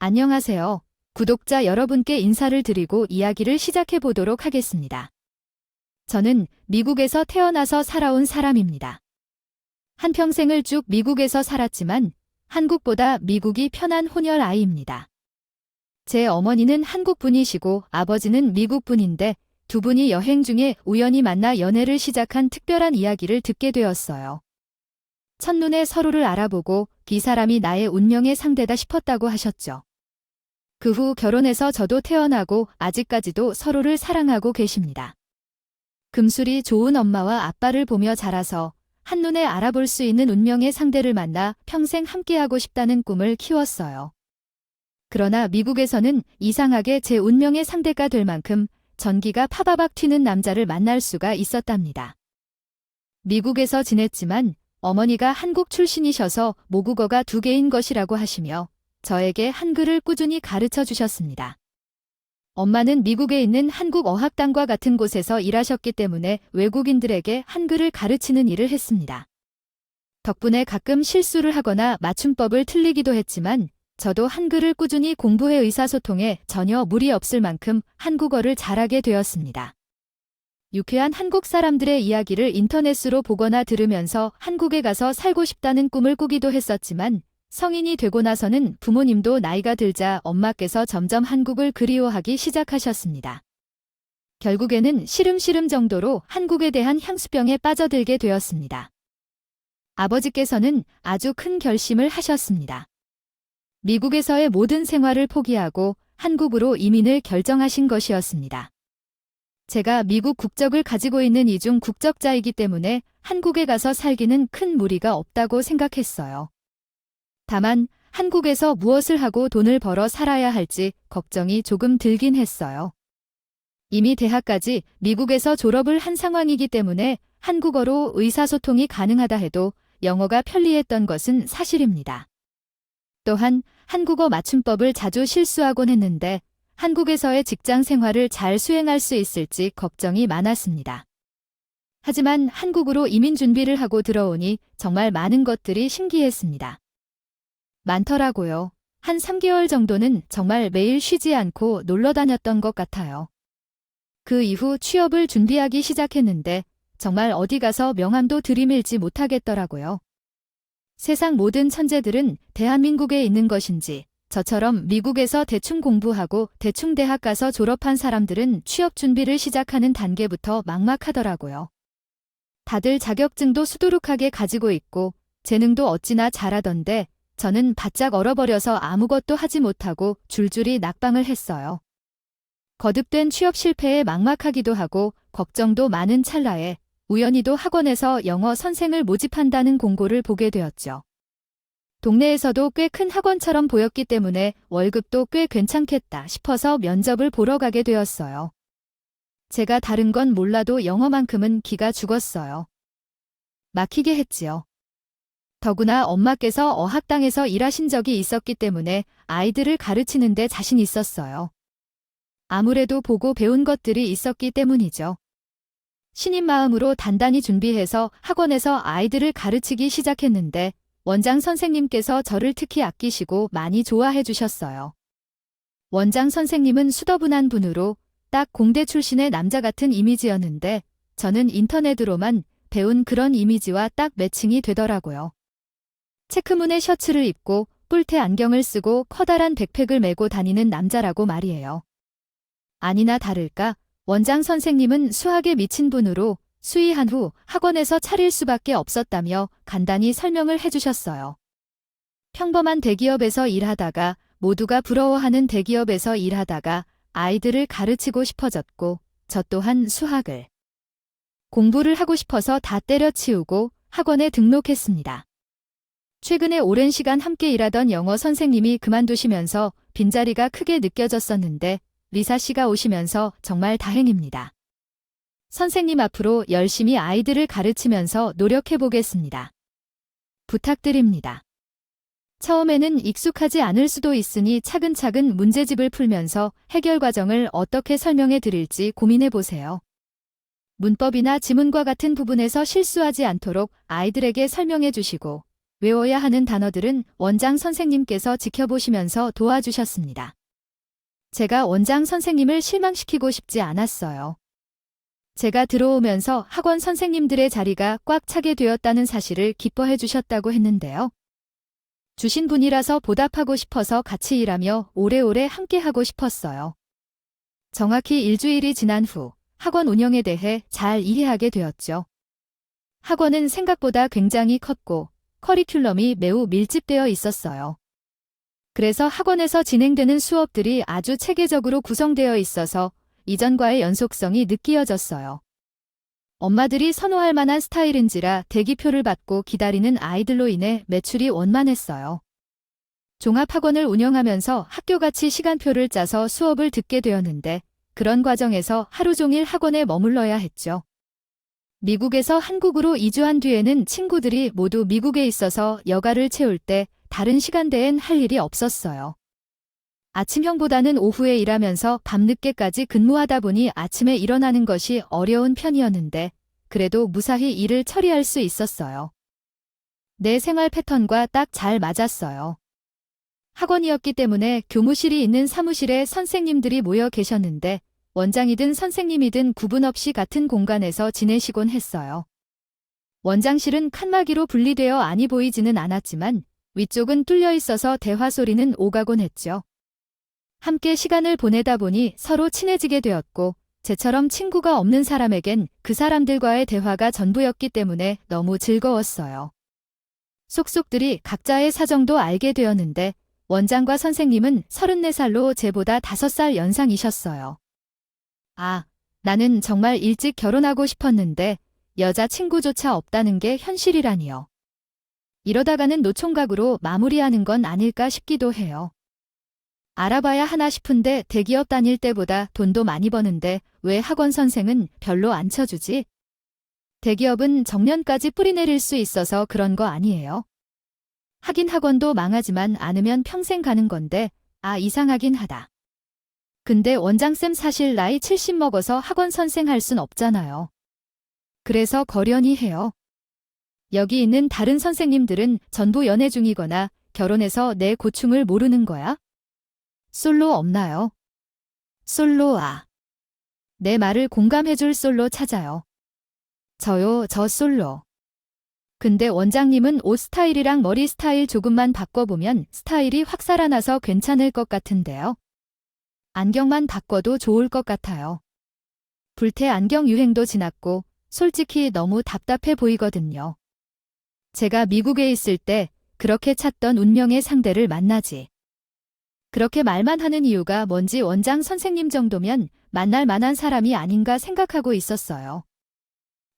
안녕하세요. 구독자 여러분께 인사를 드리고 이야기를 시작해 보도록 하겠습니다. 저는 미국에서 태어나서 살아온 사람입니다. 한평생을 쭉 미국에서 살았지만 한국보다 미국이 편한 혼혈 아이입니다. 제 어머니는 한국 분이시고 아버지는 미국 분인데 두 분이 여행 중에 우연히 만나 연애를 시작한 특별한 이야기를 듣게 되었어요. 첫눈에 서로를 알아보고 이 사람이 나의 운명의 상대다 싶었다고 하셨죠. 그 후 결혼해서 저도 태어나고 아직까지도 서로를 사랑하고 계십니다. 금술이 좋은 엄마와 아빠를 보며 자라서 한눈에 알아볼 수 있는 운명의 상대를 만나 평생 함께하고 싶다는 꿈을 키웠어요. 그러나 미국에서는 이상하게 제 운명의 상대가 될 만큼 전기가 파바박 튀는 남자를 만날 수가 있었답니다. 미국에서 지냈지만 어머니가 한국 출신이셔서 모국어가 2개인 것이라고 하시며 저에게 한글을 꾸준히 가르쳐 주셨습니다. 엄마는 미국에 있는 한국어학당과 같은 곳에서 일하셨기 때문에 외국인들에게 한글을 가르치는 일을 했습니다. 덕분에 가끔 실수를 하거나 맞춤법을 틀리기도 했지만 저도 한글을 꾸준히 공부해 의사소통에 전혀 무리 없을 만큼 한국어를 잘하게 되었습니다. 유쾌한 한국 사람들의 이야기를 인터넷으로 보거나 들으면서 한국에 가서 살고 싶다는 꿈을 꾸기도 했었지만 성인이 되고 나서는 부모님도 나이가 들자 엄마께서 점점 한국을 그리워하기 시작하셨습니다. 결국에는 시름시름 정도로 한국에 대한 향수병에 빠져들게 되었습니다. 아버지께서는 아주 큰 결심을 하셨습니다. 미국에서의 모든 생활을 포기하고 한국으로 이민을 결정하신 것이었습니다. 제가 미국 국적을 가지고 있는 이중 국적자이기 때문에 한국에 가서 살기는 큰 무리가 없다고 생각했어요. 다만 한국에서 무엇을 하고 돈을 벌어 살아야 할지 걱정이 조금 들긴 했어요. 이미 대학까지 미국에서 졸업을 한 상황이기 때문에 한국어로 의사소통이 가능하다 해도 영어가 편리했던 것은 사실입니다. 또한 한국어 맞춤법을 자주 실수하곤 했는데 한국에서의 직장 생활을 잘 수행할 수 있을지 걱정이 많았습니다. 하지만 한국으로 이민 준비를 하고 들어오니 정말 많은 것들이 신기했습니다. 많더라고요. 한 3개월 정도는 정말 매일 쉬지 않고 놀러 다녔던 것 같아요. 그 이후 취업을 준비하기 시작했는데 정말 어디 가서 명함도 들이밀지 못하겠더라고요. 세상 모든 천재들은 대한민국에 있는 것인지 저처럼 미국에서 대충 공부하고 대충 대학 가서 졸업한 사람들은 취업 준비를 시작하는 단계부터 막막하더라고요. 다들 자격증도 수두룩하게 가지고 있고 재능도 어찌나 잘하던데 저는 바짝 얼어버려서 아무것도 하지 못하고 줄줄이 낙방을 했어요. 거듭된 취업 실패에 막막하기도 하고 걱정도 많은 찰나에 우연히도 학원에서 영어 선생을 모집한다는 공고를 보게 되었죠. 동네에서도 꽤 큰 학원처럼 보였기 때문에 월급도 꽤 괜찮겠다 싶어서 면접을 보러 가게 되었어요. 제가 다른 건 몰라도 영어만큼은 기가 죽었어요. 막히게 했지요. 더구나 엄마께서 어학당에서 일하신 적이 있었기 때문에 아이들을 가르치는 데 자신 있었어요. 아무래도 보고 배운 것들이 있었기 때문이죠. 신인 마음으로 단단히 준비해서 학원에서 아이들을 가르치기 시작했는데 원장 선생님께서 저를 특히 아끼시고 많이 좋아해 주셨어요. 원장 선생님은 수더분한 분으로 딱 공대 출신의 남자 같은 이미지였는데 저는 인터넷으로만 배운 그런 이미지와 딱 매칭이 되더라고요. 체크무늬 셔츠를 입고 뿔테 안경을 쓰고 커다란 백팩을 메고 다니는 남자라고 말이에요. 아니나 다를까 원장 선생님은 수학에 미친 분으로 수의한 후 학원에서 차릴 수밖에 없었다며 간단히 설명을 해주셨어요. 평범한 대기업에서 일하다가 모두가 부러워하는 대기업에서 일하다가 아이들을 가르치고 싶어졌고 저 또한 수학을 공부를 하고 싶어서 다 때려치우고 학원에 등록했습니다. 최근에 오랜 시간 함께 일하던 영어 선생님이 그만두시면서 빈자리가 크게 느껴졌었는데 리사 씨가 오시면서 정말 다행입니다. 선생님 앞으로 열심히 아이들을 가르치면서 노력해 보겠습니다. 부탁드립니다. 처음에는 익숙하지 않을 수도 있으니 차근차근 문제집을 풀면서 해결 과정을 어떻게 설명해 드릴지 고민해 보세요. 문법이나 지문과 같은 부분에서 실수하지 않도록 아이들에게 설명해 주시고 외워야 하는 단어들은 원장 선생님께서 지켜보시면서 도와주셨습니다. 제가 원장 선생님을 실망시키고 싶지 않았어요. 제가 들어오면서 학원 선생님들의 자리가 꽉 차게 되었다는 사실을 기뻐해 주셨다고 했는데요. 주신 분이라서 보답하고 싶어서 같이 일하며 오래오래 함께하고 싶었어요. 정확히 일주일이 지난 후 학원 운영에 대해 잘 이해하게 되었죠. 학원은 생각보다 굉장히 컸고 커리큘럼이 매우 밀집되어 있었어요. 그래서 학원에서 진행되는 수업들이 아주 체계적으로 구성되어 있어서 이전과의 연속성이 느껴졌어요. 엄마들이 선호할 만한 스타일인지라 대기표를 받고 기다리는 아이들로 인해 매출이 원만했어요. 종합학원을 운영하면서 학교같이 시간표를 짜서 수업을 듣게 되었는데 그런 과정에서 하루 종일 학원에 머물러야 했죠. 미국에서 한국으로 이주한 뒤에는 친구들이 모두 미국에 있어서 여가를 채울 때 다른 시간대엔 할 일이 없었어요. 아침형보다는 오후에 일하면서 밤늦게까지 근무하다 보니 아침에 일어나는 것이 어려운 편이었는데 그래도 무사히 일을 처리할 수 있었어요. 내 생활 패턴과 딱 잘 맞았어요. 학원이었기 때문에 교무실이 있는 사무실에 선생님들이 모여 계셨는데 원장이든 선생님이든 구분 없이 같은 공간에서 지내시곤 했어요. 원장실은 칸막이로 분리되어 안이 보이지는 않았지만 위쪽은 뚫려 있어서 대화 소리는 오가곤 했죠. 함께 시간을 보내다 보니 서로 친해지게 되었고 제처럼 친구가 없는 사람에겐 그 사람들과의 대화가 전부였기 때문에 너무 즐거웠어요. 속속들이 각자의 사정도 알게 되었는데 원장과 선생님은 34살로 제보다 5살 연상이셨어요. 아, 나는 정말 일찍 결혼하고 싶었는데 여자친구조차 없다는 게 현실이라니요. 이러다가는 노총각으로 마무리하는 건 아닐까 싶기도 해요. 알아봐야 하나 싶은데 대기업 다닐 때보다 돈도 많이 버는데 왜 학원 선생은 별로 안 쳐주지? 대기업은 정년까지 뿌리내릴 수 있어서 그런 거 아니에요? 하긴 학원도 망하지만 않으면 평생 가는 건데 이상하긴 하다. 근데 원장쌤 사실 나이 70 먹어서 학원 선생 할 순 없잖아요. 그래서 거련히 해요. 여기 있는 다른 선생님들은 전부 연애 중이거나 결혼해서 내 고충을 모르는 거야? 솔로 없나요? 솔로 내 말을 공감해줄 솔로 찾아요. 저요, 저 솔로. 근데 원장님은 옷 스타일이랑 머리 스타일 조금만 바꿔보면 스타일이 확 살아나서 괜찮을 것 같은데요. 안경만 바꿔도 좋을 것 같아요. 불태 안경 유행도 지났고 솔직히 너무 답답해 보이거든요. 제가 미국에 있을 때 그렇게 찾던 운명의 상대를 만나지. 그렇게 말만 하는 이유가 뭔지 원장 선생님 정도면 만날 만한 사람이 아닌가 생각하고 있었어요.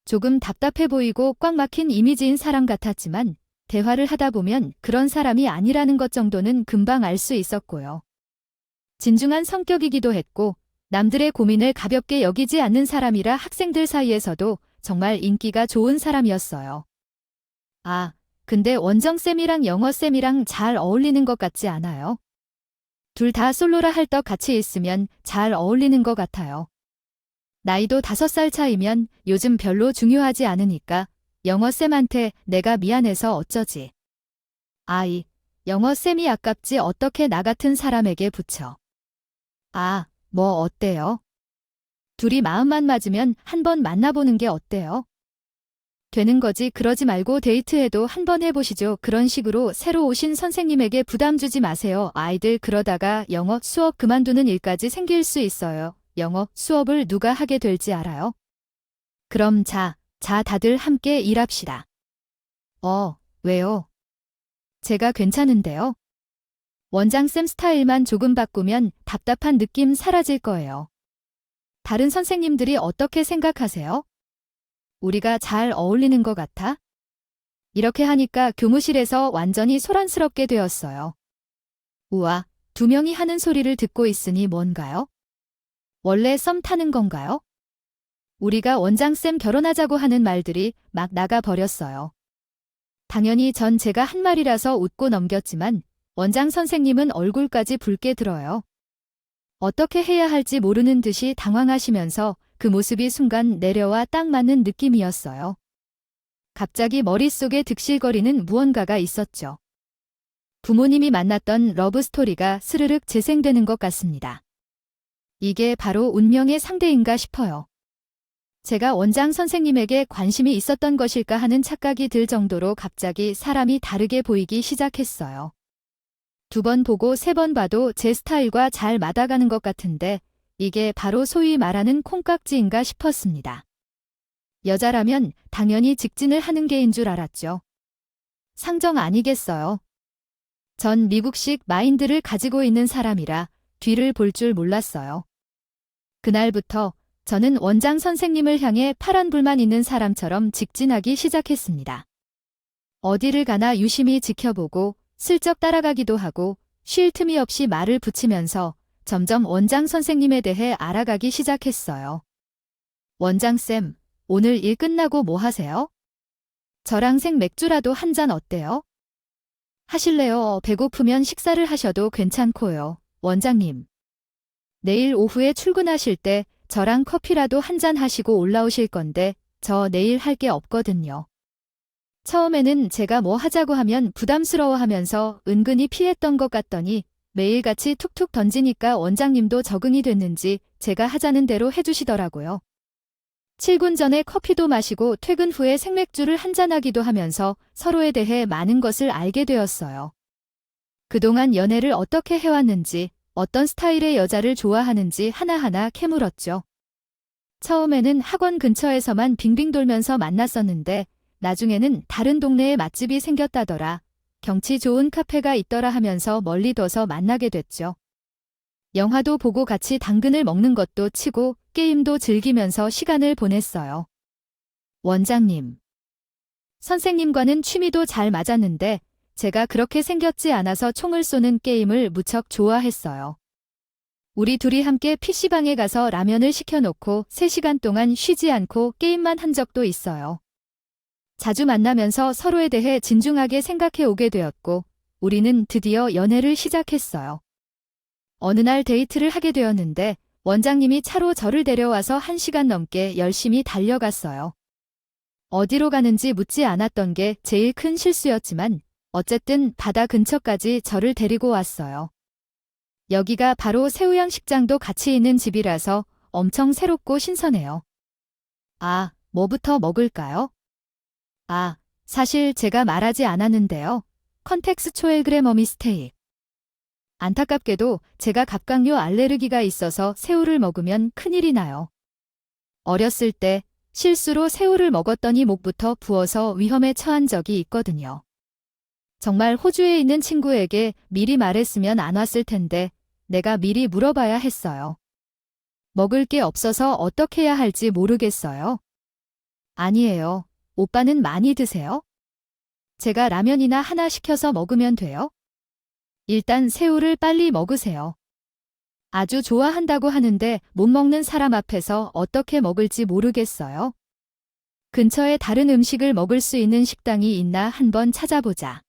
조금 답답해 보이고 꽉 막힌 이미지인 사람 같았지만 대화를 하다 보면 그런 사람이 아니라는 것 정도는 금방 알 수 있었고요. 진중한 성격이기도 했고 남들의 고민을 가볍게 여기지 않는 사람이라 학생들 사이에서도 정말 인기가 좋은 사람이었어요. 근데 원정쌤이랑 영어쌤이랑 잘 어울리는 것 같지 않아요? 둘 다 솔로라 할떡 같이 있으면 잘 어울리는 것 같아요. 나이도 5살 차이면 요즘 별로 중요하지 않으니까 영어쌤한테 내가 미안해서 어쩌지. 영어쌤이 아깝지 어떻게 나 같은 사람에게 붙여. 뭐 어때요? 둘이 마음만 맞으면 한번 만나보는 게 어때요? 되는 거지. 그러지 말고 데이트해도 한번 해보시죠. 그런 식으로 새로 오신 선생님에게 부담 주지 마세요. 아이들 그러다가 영어 수업 그만두는 일까지 생길 수 있어요. 영어 수업을 누가 하게 될지 알아요? 그럼 자 다들 함께 일합시다. 왜요? 제가 괜찮은데요. 원장쌤 스타일만 조금 바꾸면 답답한 느낌 사라질 거예요. 다른 선생님들이 어떻게 생각하세요? 우리가 잘 어울리는 것 같아? 이렇게 하니까 교무실에서 완전히 소란스럽게 되었어요. 우와, 2명이 하는 소리를 듣고 있으니 뭔가요? 원래 썸 타는 건가요? 우리가 원장쌤 결혼하자고 하는 말들이 막 나가 버렸어요. 당연히 전 제가 한 말이라서 웃고 넘겼지만 원장 선생님은 얼굴까지 붉게 들어요. 어떻게 해야 할지 모르는 듯이 당황하시면서 그 모습이 순간 내려와 딱 맞는 느낌이었어요. 갑자기 머릿속에 득실거리는 무언가가 있었죠. 부모님이 만났던 러브스토리가 스르륵 재생되는 것 같습니다. 이게 바로 운명의 상대인가 싶어요. 제가 원장 선생님에게 관심이 있었던 것일까 하는 착각이 들 정도로 갑자기 사람이 다르게 보이기 시작했어요. 2번 보고 3번 봐도 제 스타일과 잘 맞아가는 것 같은데 이게 바로 소위 말하는 콩깍지인가 싶었습니다. 여자라면 당연히 직진을 하는 게인 줄 알았죠. 상정 아니겠어요? 전 미국식 마인드를 가지고 있는 사람이라 뒤를 볼 줄 몰랐어요. 그날부터 저는 원장 선생님을 향해 파란불만 있는 사람처럼 직진하기 시작했습니다. 어디를 가나 유심히 지켜보고 슬쩍 따라가기도 하고 쉴 틈이 없이 말을 붙이면서 점점 원장 선생님에 대해 알아가기 시작했어요. 원장쌤, 오늘 일 끝나고 뭐 하세요? 저랑 생맥주라도 한 잔 어때요? 하실래요? 배고프면 식사를 하셔도 괜찮고요, 원장님. 내일 오후에 출근하실 때 저랑 커피라도 한 잔 하시고 올라오실 건데 저 내일 할 게 없거든요. 처음에는 제가 뭐 하자고 하면 부담스러워하면서 은근히 피했던 것 같더니 매일같이 툭툭 던지니까 원장님도 적응이 됐는지 제가 하자는 대로 해주시더라고요. 출근 전에 커피도 마시고 퇴근 후에 생맥주를 한잔하기도 하면서 서로에 대해 많은 것을 알게 되었어요. 그동안 연애를 어떻게 해왔는지, 어떤 스타일의 여자를 좋아하는지 하나하나 캐물었죠. 처음에는 학원 근처에서만 빙빙 돌면서 만났었는데 나중에는 다른 동네에 맛집이 생겼다더라, 경치 좋은 카페가 있더라 하면서 멀리 둬서 만나게 됐죠. 영화도 보고 같이 당근을 먹는 것도 치고 게임도 즐기면서 시간을 보냈어요. 원장님. 선생님과는 취미도 잘 맞았는데 제가 그렇게 생겼지 않아서 총을 쏘는 게임을 무척 좋아했어요. 우리 둘이 함께 PC방에 가서 라면을 시켜놓고 3시간 동안 쉬지 않고 게임만 한 적도 있어요. 자주 만나면서 서로에 대해 진중하게 생각해 오게 되었고 우리는 드디어 연애를 시작했어요. 어느 날 데이트를 하게 되었는데 원장님이 차로 저를 데려와서 1시간 넘게 열심히 달려갔어요. 어디로 가는지 묻지 않았던 게 제일 큰 실수였지만 어쨌든 바다 근처까지 저를 데리고 왔어요. 여기가 바로 새우양식장도 같이 있는 집이라서 엄청 새롭고 신선해요. 아, 뭐부터 먹을까요? 아, 사실 제가 말하지 않았는데요. 컨텍스 초엘그레머미 스테이크. 안타깝게도 제가 갑각류 알레르기가 있어서 새우를 먹으면 큰일이 나요. 어렸을 때 실수로 새우를 먹었더니 목부터 부어서 위험에 처한 적이 있거든요. 정말 호주에 있는 친구에게 미리 말했으면 안 왔을 텐데 내가 미리 물어봐야 했어요. 먹을 게 없어서 어떻게 해야 할지 모르겠어요. 아니에요. 오빠는 많이 드세요? 제가 라면이나 하나 시켜서 먹으면 돼요? 일단 새우를 빨리 먹으세요. 아주 좋아한다고 하는데 못 먹는 사람 앞에서 어떻게 먹을지 모르겠어요. 근처에 다른 음식을 먹을 수 있는 식당이 있나 한번 찾아보자.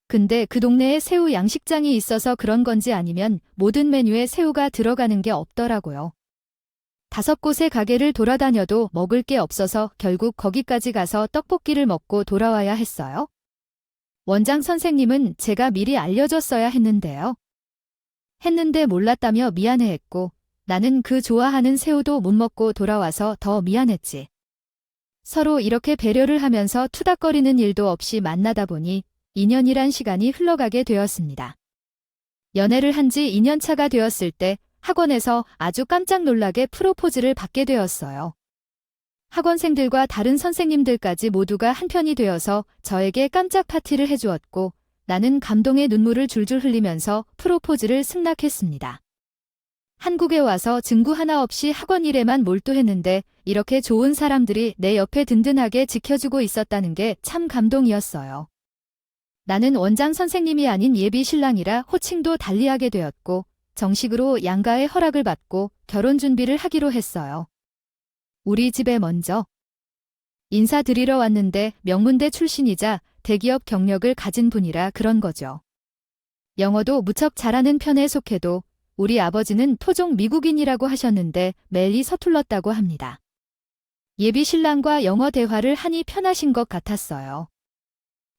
근데 그 동네에 새우 양식장이 있어서 그런 건지 아니면 모든 메뉴에 새우가 들어가는 게 없더라고요. 5곳의 가게를 돌아다녀도 먹을 게 없어서 결국 거기까지 가서 떡볶이를 먹고 돌아와야 했어요. 원장 선생님은 제가 미리 알려줬어야 했는데요. 했는데 몰랐다며 미안해했고 나는 그 좋아하는 새우도 못 먹고 돌아와서 더 미안했지. 서로 이렇게 배려를 하면서 투닥거리는 일도 없이 만나다 보니 2년이란 시간이 흘러가게 되었습니다. 연애를 한 지 2년 차가 되었을 때 학원에서 아주 깜짝 놀라게 프로포즈를 받게 되었어요. 학원생들과 다른 선생님들까지 모두가 한편이 되어서 저에게 깜짝 파티를 해주었고 나는 감동의 눈물을 줄줄 흘리면서 프로포즈를 승낙했습니다. 한국에 와서 증구 하나 없이 학원 일에만 몰두했는데 이렇게 좋은 사람들이 내 옆에 든든하게 지켜주고 있었다는 게 참 감동이었어요. 나는 원장 선생님이 아닌 예비 신랑이라 호칭도 달리하게 되었고 정식으로 양가의 허락을 받고 결혼 준비를 하기로 했어요. 우리 집에 먼저 인사드리러 왔는데 명문대 출신이자 대기업 경력을 가진 분이라 그런 거죠. 영어도 무척 잘하는 편에 속해도 우리 아버지는 토종 미국인이라고 하셨는데 멜리 서툴렀다고 합니다. 예비 신랑과 영어 대화를 하니 편하신 것 같았어요.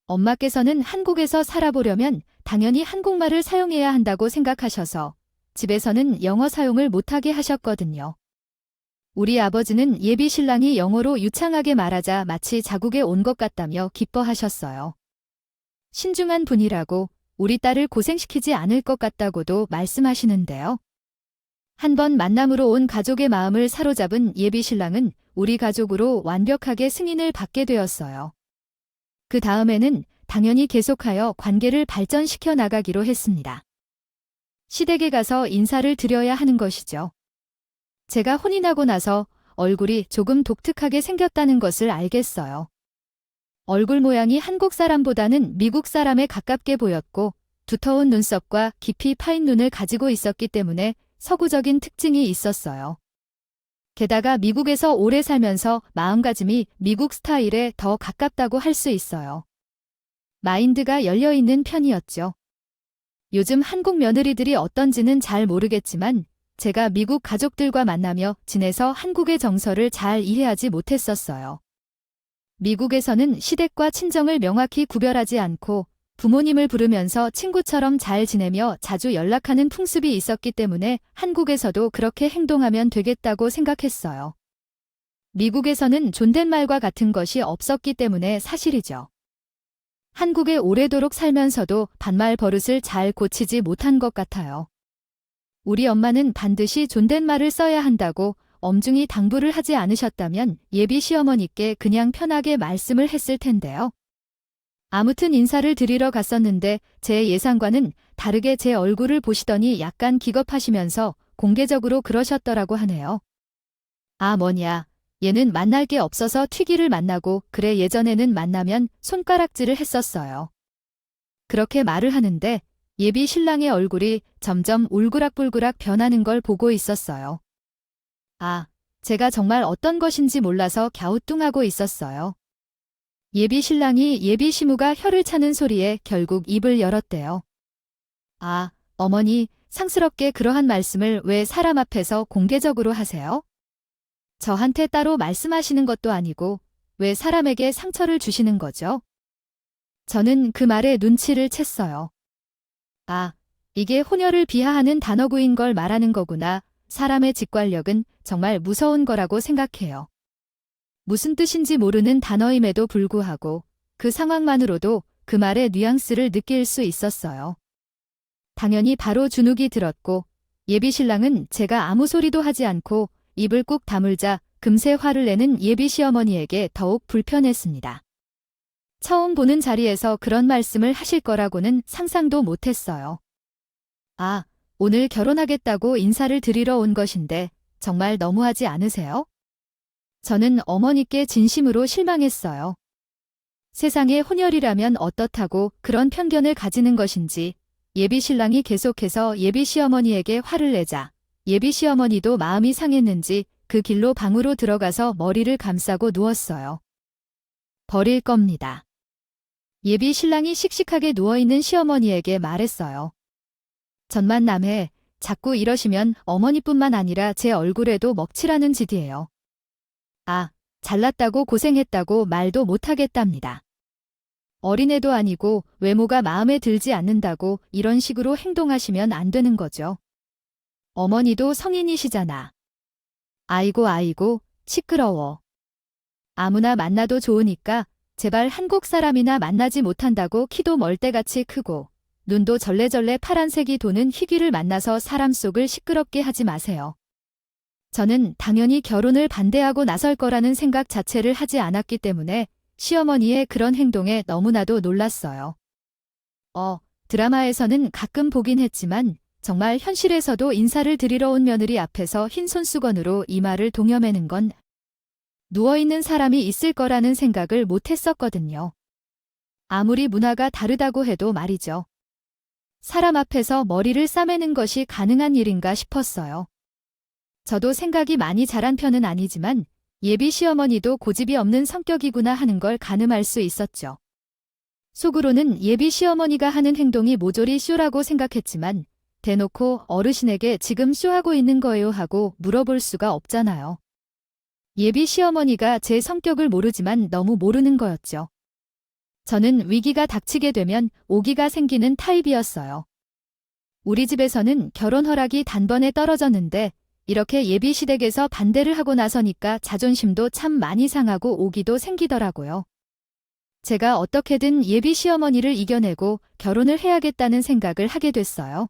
엄마께서는 한국에서 살아보려면 당연히 한국말을 사용해야 한다고 생각하셔서 집에서는 영어 사용을 못하게 하셨거든요. 우리 아버지는 예비 신랑이 영어로 유창하게 말하자 마치 자국에 온 것 같다며 기뻐하셨어요. 신중한 분이라고 우리 딸을 고생시키지 않을 것 같다고도 말씀하시는데요. 한 번 만남으로 온 가족의 마음을 사로잡은 예비 신랑은 우리 가족으로 완벽하게 승인을 받게 되었어요. 그 다음에는 당연히 계속하여 관계를 발전시켜 나가기로 했습니다. 시댁에 가서 인사를 드려야 하는 것이죠. 제가 혼인하고 나서 얼굴이 조금 독특하게 생겼다는 것을 알겠어요. 얼굴 모양이 한국 사람보다는 미국 사람에 가깝게 보였고 두터운 눈썹과 깊이 파인 눈을 가지고 있었기 때문에 서구적인 특징이 있었어요. 게다가 미국에서 오래 살면서 마음가짐이 미국 스타일에 더 가깝다고 할 수 있어요. 마인드가 열려있는 편이었죠. 요즘 한국 며느리들이 어떤지는 잘 모르겠지만 제가 미국 가족들과 만나며 지내서 한국의 정서를 잘 이해하지 못했었어요. 미국에서는 시댁과 친정을 명확히 구별하지 않고 부모님을 부르면서 친구처럼 잘 지내며 자주 연락하는 풍습이 있었기 때문에 한국에서도 그렇게 행동하면 되겠다고 생각했어요. 미국에서는 존댓말과 같은 것이 없었기 때문에 사실이죠. 한국에 오래도록 살면서도 반말 버릇을 잘 고치지 못한 것 같아요. 우리 엄마는 반드시 존댓말을 써야 한다고 엄중히 당부를 하지 않으셨다면 예비 시어머니께 그냥 편하게 말씀을 했을 텐데요. 아무튼 인사를 드리러 갔었는데 제 예상과는 다르게 제 얼굴을 보시더니 약간 기겁하시면서 공개적으로 그러셨더라고 하네요. 아 뭐냐, 얘는 만날 게 없어서 튀기를 만나고 그래 예전에는 만나면 손가락질을 했었어요. 그렇게 말을 하는데 예비 신랑의 얼굴이 점점 울그락불그락 변하는 걸 보고 있었어요. 아, 제가 정말 어떤 것인지 몰라서 갸우뚱하고 있었어요. 예비 신랑이 예비 시무가 혀를 차는 소리에 결국 입을 열었대요. 아, 어머니, 상스럽게 그러한 말씀을 왜 사람 앞에서 공개적으로 하세요? 저한테 따로 말씀하시는 것도 아니고 왜 사람에게 상처를 주시는 거죠? 저는 그 말에 눈치를 챘어요. 아, 이게 혼혈을 비하하는 단어구인 걸 말하는 거구나. 사람의 직관력은 정말 무서운 거라고 생각해요. 무슨 뜻인지 모르는 단어임에도 불구하고 그 상황만으로도 그 말의 뉘앙스를 느낄 수 있었어요. 당연히 바로 주눅이 들었고 예비 신랑은 제가 아무 소리도 하지 않고 입을 꾹 다물자 금세 화를 내는 예비 시어머니에게 더욱 불편했습니다. 처음 보는 자리에서 그런 말씀을 하실 거라고는 상상도 못했어요. 아, 오늘 결혼하겠다고 인사를 드리러 온 것인데 정말 너무하지 않으세요? 저는 어머니께 진심으로 실망했어요. 세상에 혼혈이라면 어떻다고 그런 편견을 가지는 것인지 예비 신랑이 계속해서 예비 시어머니에게 화를 내자 예비 시어머니도 마음이 상했는지 그 길로 방으로 들어가서 머리를 감싸고 누웠어요. 버릴 겁니다. 예비 신랑이 씩씩하게 누워있는 시어머니에게 말했어요. 전만남해 자꾸 이러시면 어머니뿐만 아니라 제 얼굴에도 먹칠하는 짓이에요. 아, 잘났다고 고생했다고 말도 못하겠답니다. 어린애도 아니고 외모가 마음에 들지 않는다고 이런 식으로 행동하시면 안 되는 거죠. 어머니도 성인이시잖아. 아이고, 시끄러워. 아무나 만나도 좋으니까 제발 한국 사람이나 만나지 못한다고 키도 멀대같이 크고 눈도 절레절레 파란색이 도는 희귀를 만나서 사람 속을 시끄럽게 하지 마세요. 저는 당연히 결혼을 반대하고 나설 거라는 생각 자체를 하지 않았기 때문에 시어머니의 그런 행동에 너무나도 놀랐어요. 드라마에서는 가끔 보긴 했지만 정말 현실에서도 인사를 드리러 온 며느리 앞에서 흰 손수건으로 이마를 동여매는 건 누워있는 사람이 있을 거라는 생각을 못했었거든요. 아무리 문화가 다르다고 해도 말이죠. 사람 앞에서 머리를 싸매는 것이 가능한 일인가 싶었어요. 저도 생각이 많이 자란 편은 아니지만 예비 시어머니도 고집이 없는 성격이구나 하는 걸 가늠할 수 있었죠. 속으로는 예비 시어머니가 하는 행동이 모조리 쇼라고 생각했지만 대놓고 어르신에게 지금 쇼하고 있는 거예요 하고 물어볼 수가 없잖아요. 예비 시어머니가 제 성격을 모르지만 너무 모르는 거였죠. 저는 위기가 닥치게 되면 오기가 생기는 타입이었어요. 우리 집에서는 결혼 허락이 단번에 떨어졌는데 이렇게 예비 시댁에서 반대를 하고 나서니까 자존심도 참 많이 상하고 오기도 생기더라고요. 제가 어떻게든 예비 시어머니를 이겨내고 결혼을 해야겠다는 생각을 하게 됐어요.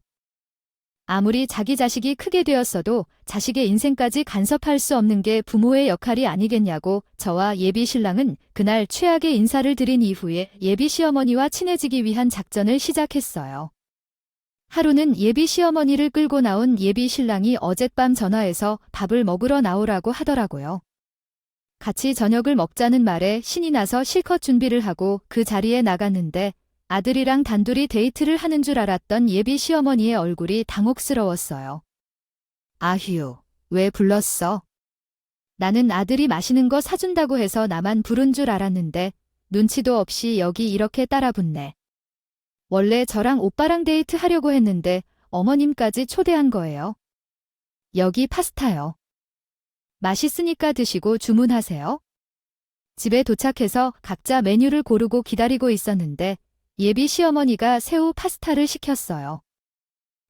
아무리 자기 자식이 크게 되었어도 자식의 인생까지 간섭할 수 없는 게 부모의 역할이 아니겠냐고 저와 예비 신랑은 그날 최악의 인사를 드린 이후에 예비 시어머니와 친해지기 위한 작전을 시작했어요. 하루는 예비 시어머니를 끌고 나온 예비 신랑이 어젯밤 전화해서 밥을 먹으러 나오라고 하더라고요. 같이 저녁을 먹자는 말에 신이 나서 실컷 준비를 하고 그 자리에 나갔는데 아들이랑 단둘이 데이트를 하는 줄 알았던 예비 시어머니의 얼굴이 당혹스러웠어요. 아휴, 왜 불렀어? 나는 아들이 맛있는 거 사준다고 해서 나만 부른 줄 알았는데 눈치도 없이 여기 이렇게 따라붙네. 원래 저랑 오빠랑 데이트 하려고 했는데 어머님까지 초대한 거예요. 여기 파스타요. 맛있으니까 드시고 주문하세요. 집에 도착해서 각자 메뉴를 고르고 기다리고 있었는데 예비 시어머니가 새우 파스타를 시켰어요.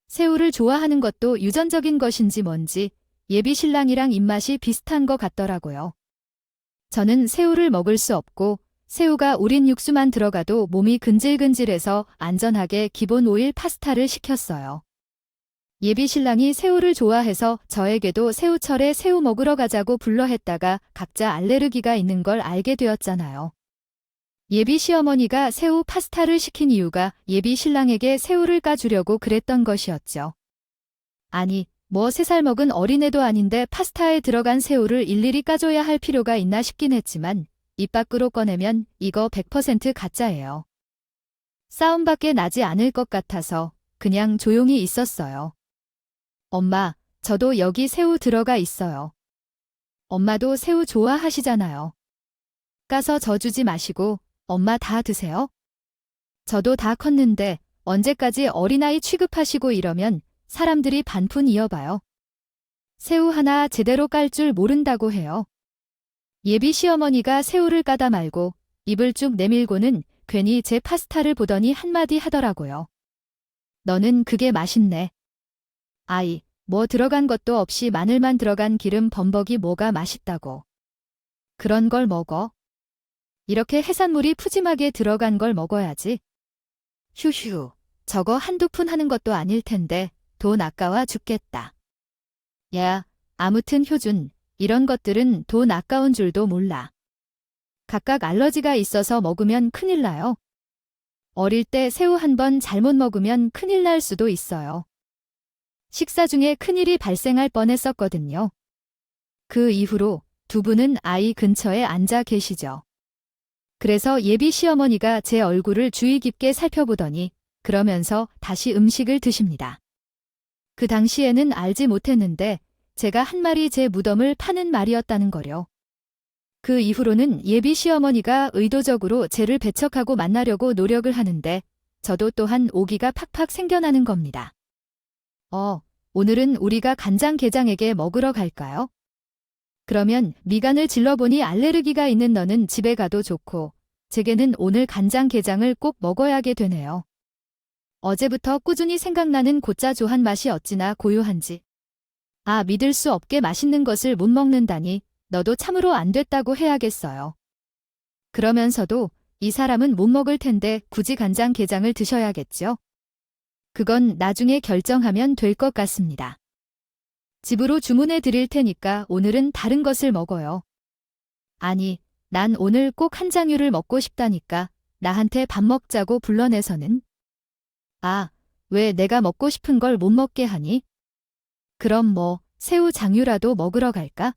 새우를 좋아하는 것도 유전적인 것인지 뭔지 예비 신랑이랑 입맛이 비슷한 것 같더라고요. 저는 새우를 먹을 수 없고 새우가 우린 육수만 들어가도 몸이 근질근질해서 안전하게 기본 오일 파스타를 시켰어요. 예비 신랑이 새우를 좋아해서 저에게도 새우철에 새우 먹으러 가자고 불러 했다가 각자 알레르기가 있는 걸 알게 되었잖아요. 예비 시어머니가 새우 파스타를 시킨 이유가 예비 신랑에게 새우를 까주려고 그랬던 것이었죠. 아니, 뭐 3살 먹은 어린애도 아닌데 파스타에 들어간 새우를 일일이 까줘야 할 필요가 있나 싶긴 했지만 입 밖으로 꺼내면 이거 100% 가짜예요. 싸움밖에 나지 않을 것 같아서 그냥 조용히 있었어요. 엄마, 저도 여기 새우 들어가 있어요. 엄마도 새우 좋아하시잖아요. 까서 저 주지 마시고 엄마 다 드세요. 저도 다 컸는데 언제까지 어린아이 취급하시고 이러면 사람들이 반푼 이어봐요. 새우 하나 제대로 깔 줄 모른다고 해요. 예비 시어머니가 새우를 까다 말고 입을 쭉 내밀고는 괜히 제 파스타를 보더니 한마디 하더라고요. 너는 그게 맛있네. 아이, 뭐 들어간 것도 없이 마늘만 들어간 기름 범벅이 뭐가 맛있다고. 그런 걸 먹어. 이렇게 해산물이 푸짐하게 들어간 걸 먹어야지. 휴휴, 저거 한두 푼 하는 것도 아닐 텐데 돈 아까워 죽겠다. 야, 아무튼 효준, 이런 것들은 돈 아까운 줄도 몰라. 각각 알러지가 있어서 먹으면 큰일 나요. 어릴 때 새우 한 번 잘못 먹으면 큰일 날 수도 있어요. 식사 중에 큰일이 발생할 뻔했었거든요. 그 이후로 두 분은 아이 근처에 앉아 계시죠. 그래서 예비 시어머니가 제 얼굴을 주의 깊게 살펴보더니 그러면서 다시 음식을 드십니다. 그 당시에는 알지 못했는데 제가 한 말이 제 무덤을 파는 말이었다는 거요. 그 이후로는 예비 시어머니가 의도적으로 쟤를 배척하고 만나려고 노력을 하는데 저도 또한 오기가 팍팍 생겨나는 겁니다. 오늘은 우리가 간장게장에게 먹으러 갈까요? 그러면 미간을 질러보니 알레르기가 있는 너는 집에 가도 좋고 제게는 오늘 간장게장을 꼭 먹어야게 되네요. 어제부터 꾸준히 생각나는 고짜조한 맛이 어찌나 고요한지. 아, 믿을 수 없게 맛있는 것을 못 먹는다니 너도 참으로 안 됐다고 해야겠어요. 그러면서도 이 사람은 못 먹을 텐데 굳이 간장게장을 드셔야겠죠? 그건 나중에 결정하면 될 것 같습니다. 집으로 주문해 드릴 테니까 오늘은 다른 것을 먹어요. 아니, 난 오늘 꼭 한장유를 먹고 싶다니까 나한테 밥 먹자고 불러내서는. 아, 왜 내가 먹고 싶은 걸 못 먹게 하니? 그럼 뭐 새우 장유라도 먹으러 갈까?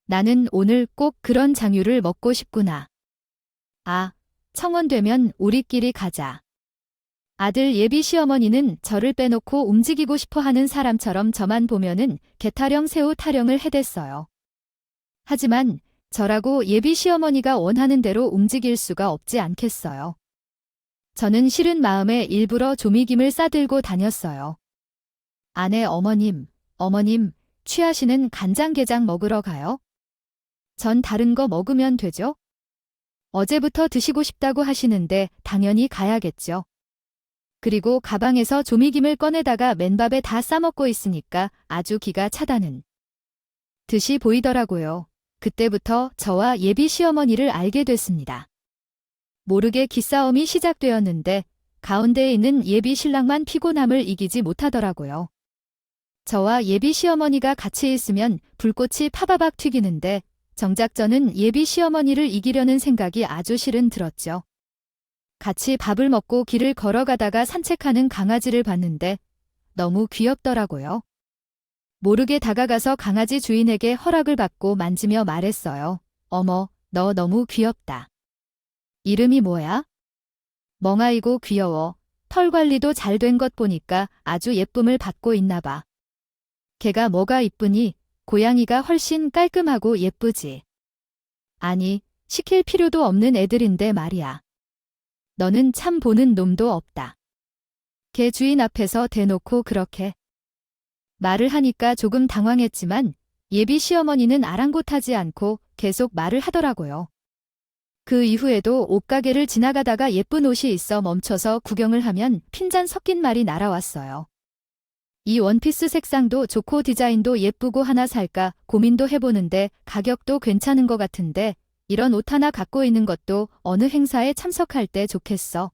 나는 오늘 꼭 그런 장유를 먹고 싶구나. 아, 청혼되면 우리끼리 가자. 아들 예비 시어머니는 저를 빼놓고 움직이고 싶어 하는 사람처럼 저만 보면은 개타령 새우 타령을 해댔어요. 하지만 저라고 예비 시어머니가 원하는 대로 움직일 수가 없지 않겠어요. 저는 싫은 마음에 일부러 조미김을 싸들고 다녔어요. 아내 어머님, 취하시는 간장게장 먹으러 가요? 전 다른 거 먹으면 되죠? 어제부터 드시고 싶다고 하시는데 당연히 가야겠죠. 그리고 가방에서 조미김을 꺼내다가 맨밥에 다 싸먹고 있으니까 아주 기가 차다는 듯이 보이더라고요. 그때부터 저와 예비 시어머니를 알게 됐습니다. 모르게 기싸움이 시작되었는데 가운데에 있는 예비 신랑만 피곤함을 이기지 못하더라고요. 저와 예비 시어머니가 같이 있으면 불꽃이 파바박 튀기는데 정작 저는 예비 시어머니를 이기려는 생각이 아주 실은 들었죠. 같이 밥을 먹고 길을 걸어가다가 산책하는 강아지를 봤는데 너무 귀엽더라고요. 모르게 다가가서 강아지 주인에게 허락을 받고 만지며 말했어요. 어머, 너 너무 귀엽다. 이름이 뭐야? 멍아이고 귀여워. 털 관리도 잘 된 것 보니까 아주 예쁨을 받고 있나 봐. 걔가 뭐가 이쁘니? 고양이가 훨씬 깔끔하고 예쁘지. 아니, 시킬 필요도 없는 애들인데 말이야. 너는 참 보는 놈도 없다. 걔 주인 앞에서 대놓고 그렇게 말을 하니까 조금 당황했지만 예비 시어머니는 아랑곳하지 않고 계속 말을 하더라고요. 그 이후에도 옷가게를 지나가다가 예쁜 옷이 있어 멈춰서 구경을 하면 핀잔 섞인 말이 날아왔어요. 이 원피스 색상도 좋고 디자인도 예쁘고 하나 살까 고민도 해보는데 가격도 괜찮은 것 같은데 이런 옷 하나 갖고 있는 것도 어느 행사에 참석할 때 좋겠어.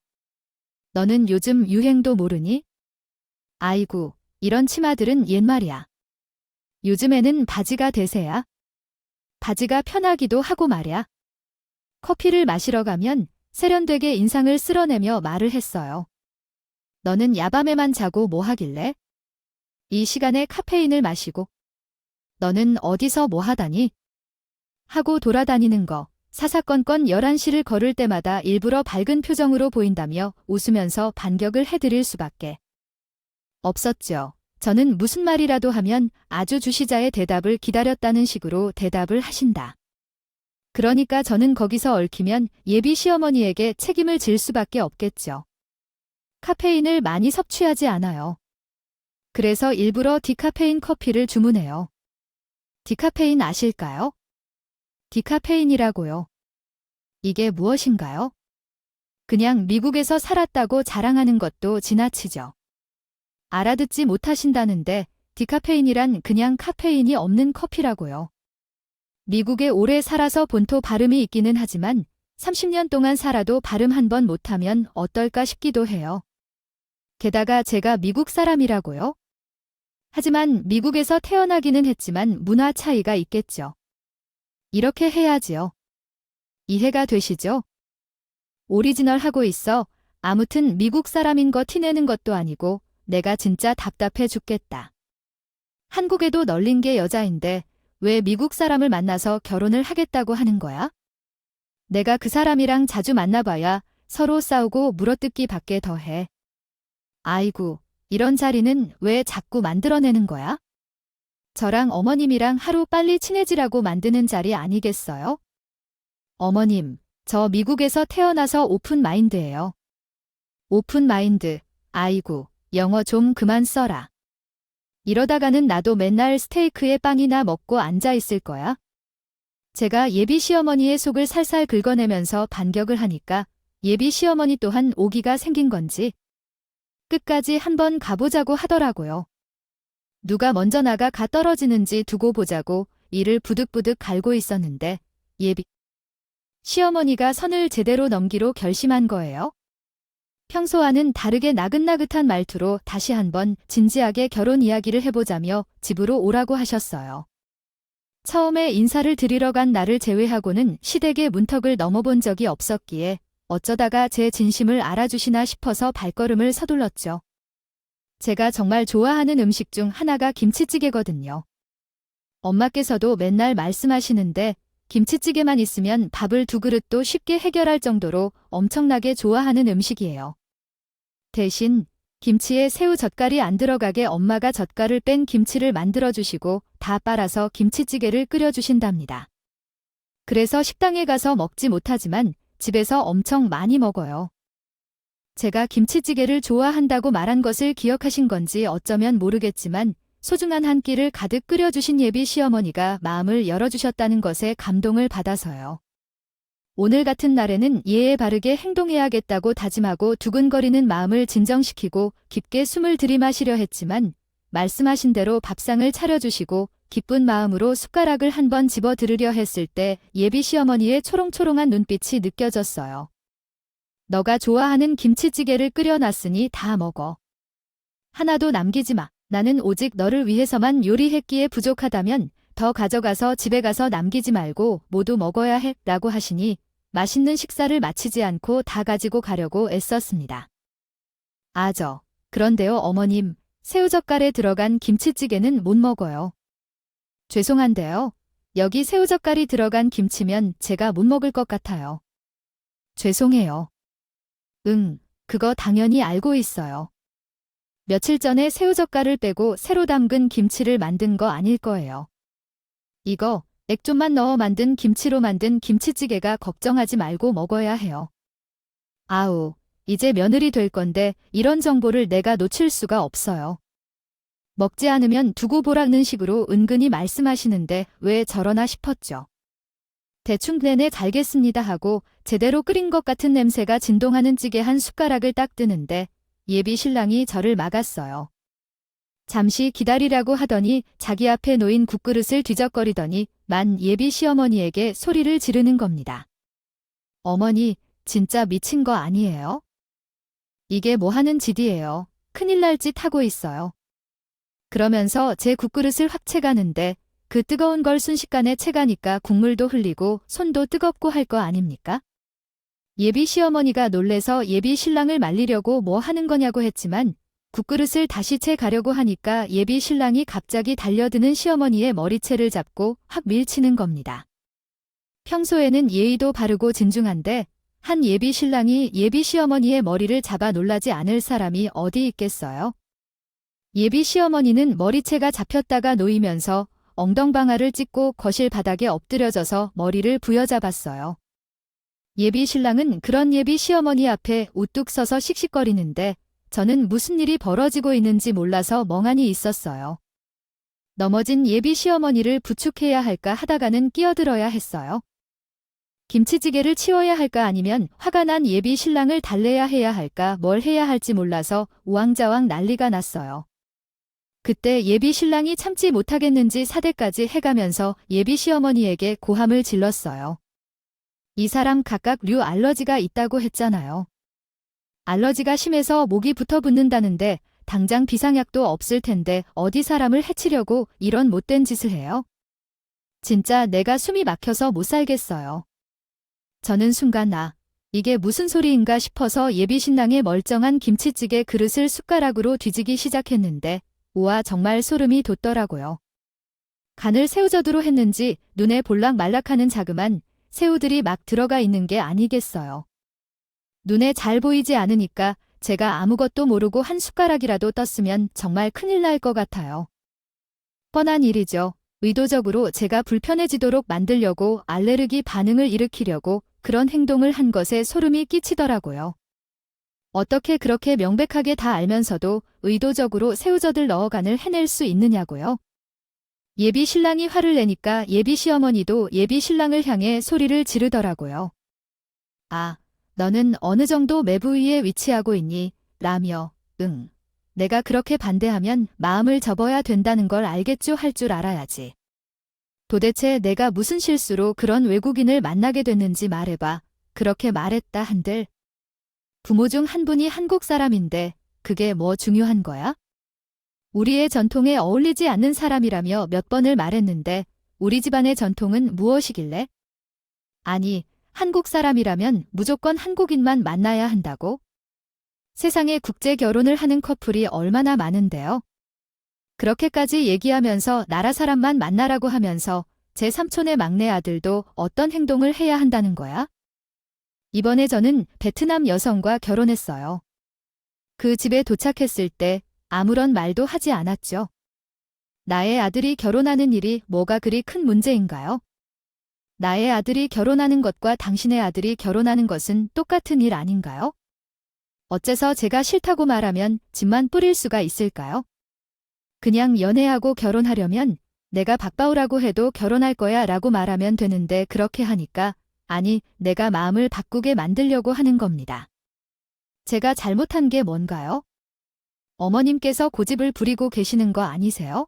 너는 요즘 유행도 모르니? 아이고, 이런 치마들은 옛말이야. 요즘에는 바지가 대세야. 바지가 편하기도 하고 말이야. 커피를 마시러 가면 세련되게 인상을 쓸어내며 말을 했어요. 너는 야밤에만 자고 뭐 하길래? 이 시간에 카페인을 마시고. 너는 어디서 뭐 하다니? 하고 돌아다니는 거. 사사건건 11시를 걸을 때마다 일부러 밝은 표정으로 보인다며 웃으면서 반격을 해드릴 수밖에 없었죠. 저는 무슨 말이라도 하면 아주 주시자의 대답을 기다렸다는 식으로 대답을 하신다. 그러니까 저는 거기서 얽히면 예비 시어머니에게 책임을 질 수밖에 없겠죠. 카페인을 많이 섭취하지 않아요. 그래서 일부러 디카페인 커피를 주문해요. 디카페인 아실까요? 디카페인이라고요. 이게 무엇인가요? 그냥 미국에서 살았다고 자랑하는 것도 지나치죠. 알아듣지 못하신다는데 디카페인이란 그냥 카페인이 없는 커피라고요. 미국에 오래 살아서 본토 발음이 있기는 하지만 30년 동안 살아도 발음 한 번 못하면 어떨까 싶기도 해요. 게다가 제가 미국 사람이라고요? 하지만 미국에서 태어나기는 했지만 문화 차이가 있겠죠. 이렇게 해야지요. 이해가 되시죠? 오리지널 하고 있어. 아무튼 미국 사람인 거 티내는 것도 아니고 내가 진짜 답답해 죽겠다. 한국에도 널린 게 여자인데 왜 미국 사람을 만나서 결혼을 하겠다고 하는 거야? 내가 그 사람이랑 자주 만나봐야 서로 싸우고 물어뜯기 밖에 더해. 아이고, 이런 자리는 왜 자꾸 만들어내는 거야? 저랑 어머님이랑 하루 빨리 친해지라고 만드는 자리 아니겠어요? 어머님, 저 미국에서 태어나서 오픈 마인드예요. 오픈 마인드, 아이고, 영어 좀 그만 써라. 이러다가는 나도 맨날 스테이크에 빵이나 먹고 앉아 있을 거야. 제가 예비 시어머니의 속을 살살 긁어내면서 반격을 하니까 예비 시어머니 또한 오기가 생긴 건지 끝까지 한번 가보자고 하더라고요. 누가 먼저 나가 가 떨어지는지 두고 보자고 이를 부득부득 갈고 있었는데 예비 시어머니가 선을 제대로 넘기로 결심한 거예요. 평소와는 다르게 나긋나긋한 말투로 다시 한번 진지하게 결혼 이야기를 해보자며 집으로 오라고 하셨어요. 처음에 인사를 드리러 간 나를 제외하고는 시댁의 문턱을 넘어본 적이 없었기에 어쩌다가 제 진심을 알아주시나 싶어서 발걸음을 서둘렀죠. 제가 정말 좋아하는 음식 중 하나가 김치찌개거든요. 엄마께서도 맨날 말씀하시는데 김치찌개만 있으면 밥을 2그릇도 쉽게 해결할 정도로 엄청나게 좋아하는 음식이에요. 대신 김치에 새우 젓갈이 안 들어가게 엄마가 젓갈을 뺀 김치를 만들어주시고 다 빨아서 김치찌개를 끓여주신답니다. 그래서 식당에 가서 먹지 못하지만 집에서 엄청 많이 먹어요. 제가 김치찌개를 좋아한다고 말한 것을 기억하신 건지 어쩌면 모르겠지만 소중한 한 끼를 가득 끓여주신 예비 시어머니가 마음을 열어주셨다는 것에 감동을 받아서요. 오늘 같은 날에는 예에 바르게 행동해야겠다고 다짐하고 두근거리는 마음을 진정시키고 깊게 숨을 들이마시려 했지만 말씀하신 대로 밥상을 차려주시고 기쁜 마음으로 숟가락을 한번 집어 들으려 했을 때 예비 시어머니의 초롱초롱한 눈빛이 느껴졌어요. 너가 좋아하는 김치찌개를 끓여놨으니 다 먹어. 하나도 남기지 마. 나는 오직 너를 위해서만 요리했기에 부족하다면 더 가져가서 집에 가서 남기지 말고 모두 먹어야 해 라고 하시니 맛있는 식사를 마치지 않고 다 가지고 가려고 애썼습니다. 그런데요 어머님, 새우젓갈에 들어간 김치찌개는 못 먹어요. 죄송한데요. 여기 새우젓갈이 들어간 김치면 제가 못 먹을 것 같아요. 죄송해요. 그거 당연히 알고 있어요. 며칠 전에 새우젓갈을 빼고 새로 담근 김치를 만든 거 아닐 거예요. 이거 액 좀만 넣어 만든 김치로 만든 김치찌개가 걱정하지 말고 먹어야 해요. 이제 며느리 될 건데 이런 정보를 내가 놓칠 수가 없어요. 먹지 않으면 두고 보라는 식으로 은근히 말씀하시는데 왜 저러나 싶었죠. 대충 네네 갈겠습니다 하고 제대로 끓인 것 같은 냄새가 진동하는 찌개 한 숟가락을 딱 뜨는데 예비 신랑이 저를 막았어요. 잠시 기다리라고 하더니 자기 앞에 놓인 국그릇을 뒤적거리더니 만 예비 시어머니에게 소리를 지르는 겁니다. 어머니, 진짜 미친 거 아니에요? 이게 뭐 하는 짓이에요. 큰일 날 짓 하고 있어요. 그러면서 제 국그릇을 확 채가는데 그 뜨거운 걸 순식간에 채가니까 국물도 흘리고 손도 뜨겁고 할 거 아닙니까? 예비 시어머니가 놀래서 예비 신랑을 말리려고 뭐 하는 거냐고 했지만 국그릇을 다시 채 가려고 하니까 예비 신랑이 갑자기 달려드는 시어머니의 머리채를 잡고 확 밀치는 겁니다. 평소에는 예의도 바르고 진중한데 한 예비 신랑이 예비 시어머니의 머리를 잡아 놀라지 않을 사람이 어디 있겠어요? 예비 시어머니는 머리채가 잡혔다가 놓이면서 엉덩방아를 찢고 거실 바닥에 엎드려져서 머리를 부여잡았어요. 예비 신랑은 그런 예비 시어머니 앞에 우뚝 서서 씩씩거리는데 저는 무슨 일이 벌어지고 있는지 몰라서 멍하니 있었어요. 넘어진 예비 시어머니를 부축해야 할까 하다가는 끼어들어야 했어요. 김치찌개를 치워야 할까 아니면 화가 난 예비 신랑을 달래야 해야 할까 뭘 해야 할지 몰라서 우왕좌왕 난리가 났어요. 그때 예비 신랑이 참지 못하겠는지 사대까지 해가면서 예비 시어머니에게 고함을 질렀어요. 이 사람 각각 류 알러지가 있다고 했잖아요. 알러지가 심해서 목이 붙어붙는다는데 당장 비상약도 없을 텐데 어디 사람을 해치려고 이런 못된 짓을 해요? 진짜 내가 숨이 막혀서 못 살겠어요. 저는 순간 이게 무슨 소리인가 싶어서 예비 신랑의 멀쩡한 김치찌개 그릇을 숟가락으로 뒤지기 시작했는데 우와 정말 소름이 돋더라고요. 간을 새우젓으로 했는지 눈에 볼락말락하는 자그만 새우들이 막 들어가 있는 게 아니겠어요. 눈에 잘 보이지 않으니까 제가 아무것도 모르고 한 숟가락이라도 떴으면 정말 큰일 날 것 같아요. 뻔한 일이죠. 의도적으로 제가 불편해지도록 만들려고 알레르기 반응을 일으키려고 그런 행동을 한 것에 소름이 끼치더라고요. 어떻게 그렇게 명백하게 다 알면서도 의도적으로 새우젓을 넣어 간을 해낼 수 있느냐고요. 예비 신랑이 화를 내니까 예비 시어머니도 예비 신랑을 향해 소리를 지르더라고요. 너는 어느 정도 매부 위에 위치하고 있니? 라며 내가 그렇게 반대하면 마음을 접어야 된다는 걸 알겠죠 할 줄 알아야지. 도대체 내가 무슨 실수로 그런 외국인을 만나게 됐는지 말해봐. 그렇게 말했다 한들. 부모 중 한 분이 한국 사람인데 그게 뭐 중요한 거야? 우리의 전통에 어울리지 않는 사람이라며 몇 번을 말했는데 우리 집안의 전통은 무엇이길래? 아니, 한국 사람이라면 무조건 한국인만 만나야 한다고? 세상에 국제 결혼을 하는 커플이 얼마나 많은데요. 그렇게까지 얘기하면서 나라 사람만 만나라고 하면서 제 삼촌의 막내 아들도 어떤 행동을 해야 한다는 거야? 이번에 저는 베트남 여성과 결혼했어요. 그 집에 도착했을 때 아무런 말도 하지 않았죠. 나의 아들이 결혼하는 일이 뭐가 그리 큰 문제인가요? 나의 아들이 결혼하는 것과 당신의 아들이 결혼하는 것은 똑같은 일 아닌가요? 어째서 제가 싫다고 말하면 집만 뿌릴 수가 있을까요? 그냥 연애하고 결혼하려면 내가 박바우라고 해도 결혼할 거야 라고 말하면 되는데 그렇게 하니까 아니 내가 마음을 바꾸게 만들려고 하는 겁니다. 제가 잘못한 게 뭔가요? 어머님께서 고집을 부리고 계시는 거 아니세요?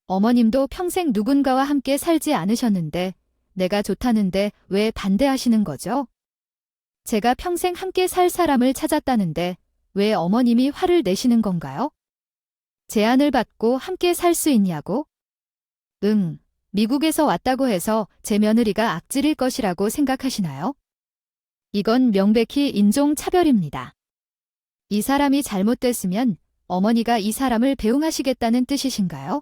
어머님도 평생 누군가와 함께 살지 않으셨는데 내가 좋다는데 왜 반대하시는 거죠? 제가 평생 함께 살 사람을 찾았다는데 왜 어머님이 화를 내시는 건가요? 제안을 받고 함께 살 수 있냐고? 미국에서 왔다고 해서 제 며느리가 악질일 것이라고 생각하시나요? 이건 명백히 인종차별입니다. 이 사람이 잘못됐으면 어머니가 이 사람을 배웅하시겠다는 뜻이신가요?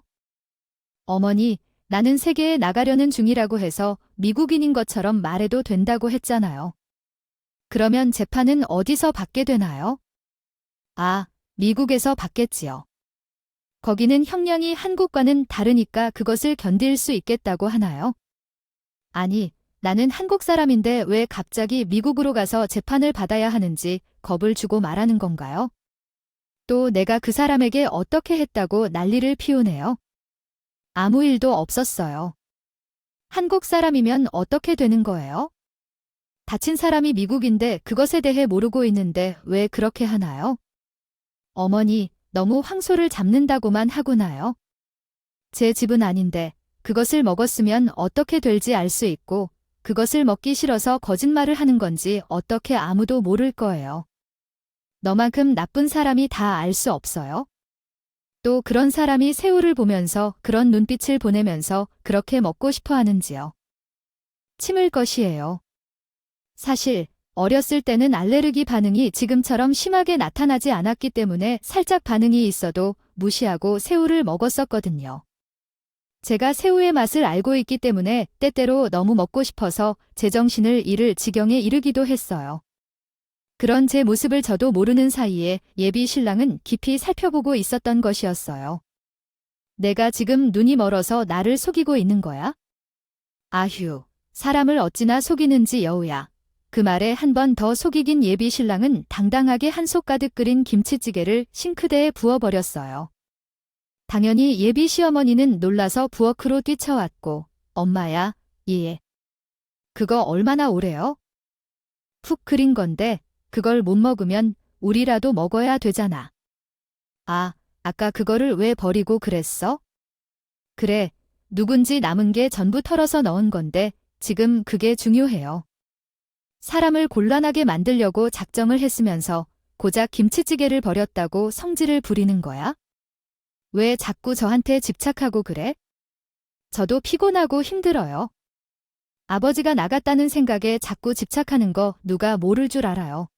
어머니, 나는 세계에 나가려는 중이라고 해서 미국인인 것처럼 말해도 된다고 했잖아요. 그러면 재판은 어디서 받게 되나요? 아, 미국에서 받겠지요. 거기는 형량이 한국과는 다르니까 그것을 견딜 수 있겠다고 하나요? 아니, 나는 한국 사람인데 왜 갑자기 미국으로 가서 재판을 받아야 하는지 겁을 주고 말하는 건가요? 또 내가 그 사람에게 어떻게 했다고 난리를 피우네요. 아무 일도 없었어요. 한국 사람이면 어떻게 되는 거예요? 다친 사람이 미국인데 그것에 대해 모르고 있는데 왜 그렇게 하나요? 어머니, 너무 황소를 잡는다고만 하구나요. 제 집은 아닌데 그것을 먹었으면 어떻게 될지 알 수 있고 그것을 먹기 싫어서 거짓말을 하는 건지 어떻게 아무도 모를 거예요. 너만큼 나쁜 사람이 다 알 수 없어요? 또 그런 사람이 새우를 보면서 그런 눈빛을 보내면서 그렇게 먹고 싶어 하는지요. 침을 것이에요. 사실 어렸을 때는 알레르기 반응이 지금처럼 심하게 나타나지 않았기 때문에 살짝 반응이 있어도 무시하고 새우를 먹었었거든요. 제가 새우의 맛을 알고 있기 때문에 때때로 너무 먹고 싶어서 제정신을 잃을 지경에 이르기도 했어요. 그런 제 모습을 저도 모르는 사이에 예비 신랑은 깊이 살펴보고 있었던 것이었어요. 내가 지금 눈이 멀어서 나를 속이고 있는 거야? 아휴, 사람을 어찌나 속이는지 여우야. 그 말에 한 번 더 속이긴 예비 신랑은 당당하게 한 솥 가득 끓인 김치찌개를 싱크대에 부어버렸어요. 당연히 예비 시어머니는 놀라서 부엌으로 뛰쳐왔고 엄마야, 예. 그거 얼마나 오래요? 푹 끓인 건데 그걸 못 먹으면 우리라도 먹어야 되잖아. 아, 아까 그거를 왜 버리고 그랬어? 그래, 누군지 남은 게 전부 털어서 넣은 건데 지금 그게 중요해요. 사람을 곤란하게 만들려고 작정을 했으면서 고작 김치찌개를 버렸다고 성질을 부리는 거야? 왜 자꾸 저한테 집착하고 그래? 저도 피곤하고 힘들어요. 아버지가 나갔다는 생각에 자꾸 집착하는 거 누가 모를 줄 알아요.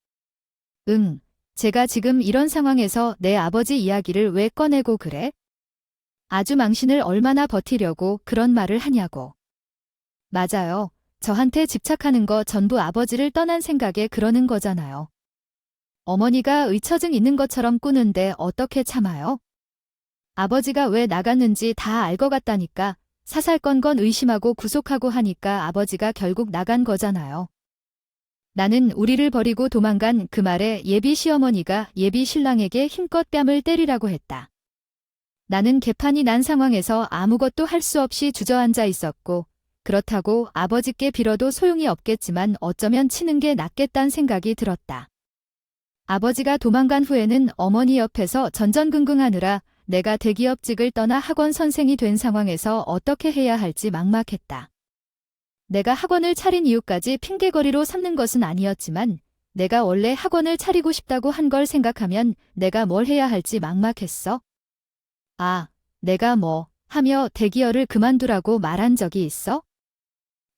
제가 지금 이런 상황에서 내 아버지 이야기를 왜 꺼내고 그래? 아주 망신을 얼마나 버티려고 그런 말을 하냐고. 맞아요. 저한테 집착하는 거 전부 아버지를 떠난 생각에 그러는 거잖아요. 어머니가 의처증 있는 것처럼 꾸는데 어떻게 참아요? 아버지가 왜 나갔는지 다 알 것 같다니까 사살건건 의심하고 구속하고 하니까 아버지가 결국 나간 거잖아요. 나는 우리를 버리고 도망간 그 말에 예비 시어머니가 예비 신랑에게 힘껏 뺨을 때리라고 했다. 나는 개판이 난 상황에서 아무것도 할 수 없이 주저앉아 있었고 그렇다고 아버지께 빌어도 소용이 없겠지만 어쩌면 치는 게 낫겠다는 생각이 들었다. 아버지가 도망간 후에는 어머니 옆에서 전전긍긍하느라 내가 대기업직을 떠나 학원 선생이 된 상황에서 어떻게 해야 할지 막막했다. 내가 학원을 차린 이유까지 핑계거리로 삼는 것은 아니었지만 내가 원래 학원을 차리고 싶다고 한 걸 생각하면 내가 뭘 해야 할지 막막했어. 아, 내가 뭐 하며 대기업을 그만두라고 말한 적이 있어?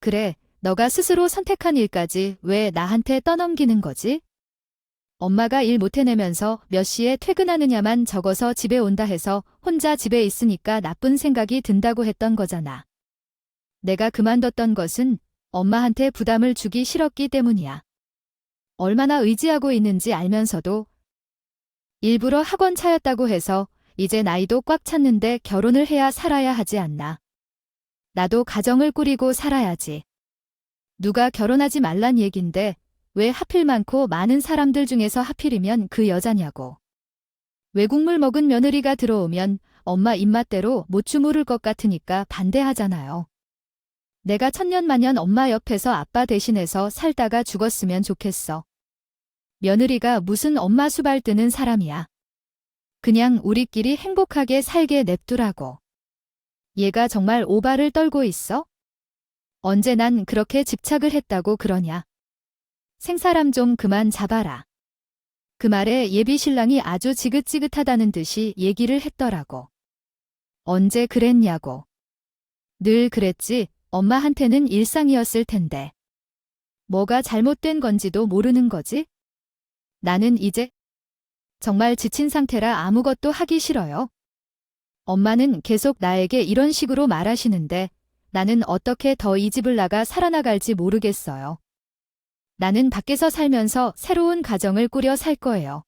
그래, 너가 스스로 선택한 일까지 왜 나한테 떠넘기는 거지? 엄마가 일 못 해내면서 몇 시에 퇴근하느냐만 적어서 집에 온다 해서 혼자 집에 있으니까 나쁜 생각이 든다고 했던 거잖아. 내가 그만뒀던 것은 엄마한테 부담을 주기 싫었기 때문이야. 얼마나 의지하고 있는지 알면서도 일부러 학원 차였다고 해서 이제 나이도 꽉 찼는데 결혼을 해야 살아야 하지 않나. 나도 가정을 꾸리고 살아야지. 누가 결혼하지 말란 얘긴데 왜 하필 많고 많은 사람들 중에서 하필이면 그 여자냐고. 외국물 먹은 며느리가 들어오면 엄마 입맛대로 못 주무를 것 같으니까 반대하잖아요. 내가 천년만년 엄마 옆에서 아빠 대신해서 살다가 죽었으면 좋겠어. 며느리가 무슨 엄마 수발 뜨는 사람이야. 그냥 우리끼리 행복하게 살게 냅두라고. 얘가 정말 오바를 떨고 있어? 언제 난 그렇게 집착을 했다고 그러냐. 생사람 좀 그만 잡아라. 그 말에 예비 신랑이 아주 지긋지긋하다는 듯이 얘기를 했더라고. 언제 그랬냐고. 늘 그랬지. 엄마한테는 일상이었을 텐데. 뭐가 잘못된 건지도 모르는 거지? 나는 이제 정말 지친 상태라 아무것도 하기 싫어요. 엄마는 계속 나에게 이런 식으로 말하시는데 나는 어떻게 더 이 집을 나가 살아나갈지 모르겠어요. 나는 밖에서 살면서 새로운 가정을 꾸려 살 거예요.